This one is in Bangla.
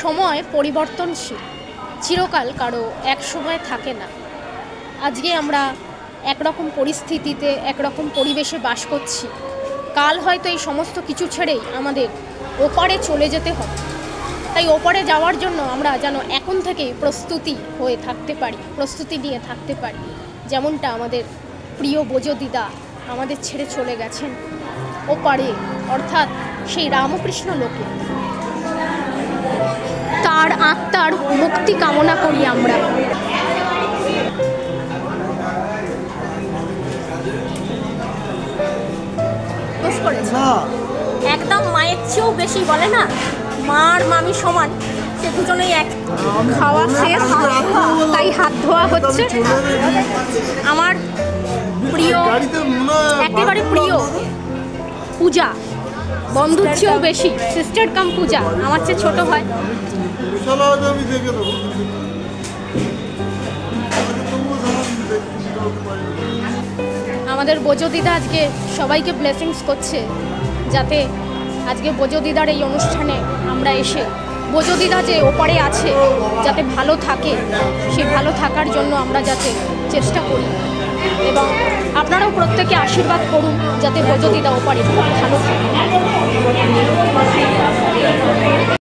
সময় পরিবর্তনশীল, চিরকাল কারো এক সময় থাকে না। আজকে আমরা একরকম পরিস্থিতিতে একরকম পরিবেশে বাস করছি, কাল হয়তো এই সমস্ত কিছু ছেড়েই আমাদের ওপারে চলে যেতে হবে। তাই ওপারে যাওয়ার জন্য আমরা যেন এখন থেকেই প্রস্তুতি নিয়ে থাকতে পারি। যেমনটা আমাদের প্রিয় বোজো দিদা আমাদের ছেড়ে চলে গেছেন ওপারে, অর্থাৎ সেই রামকৃষ্ণ লোকে। তার আত্মার মুক্তি কামনা করি আমরা। একদম মায়ের চেয়েও বেশি, বলে না মা আর মামি সমান, সে দুজনেই এক। খাওয়া শেষ, তাই হাত ধোয়া হচ্ছে। আমার প্রিয়, একেবারে প্রিয় পূজা, বন্ধুর চেয়েও বেশি, সিস্টার কাম পূজা, আমার চেয়ে ছোট হয়। আমাদের বোজো দিদা আজকে সবাইকে ব্লেসিংস করছে, যাতে আজকে বোজো দিদার এই অনুষ্ঠানে আমরা এসে বোজো দিদা যে ওপারে আছে যাতে ভালো থাকে, সে ভালো থাকার জন্য আমরা যাতে চেষ্টা করি, এবং আপনারাও প্রত্যেকে আশীর্বাদ করুন যাতে বোজো দিদা ওপারে ভালো থাকে।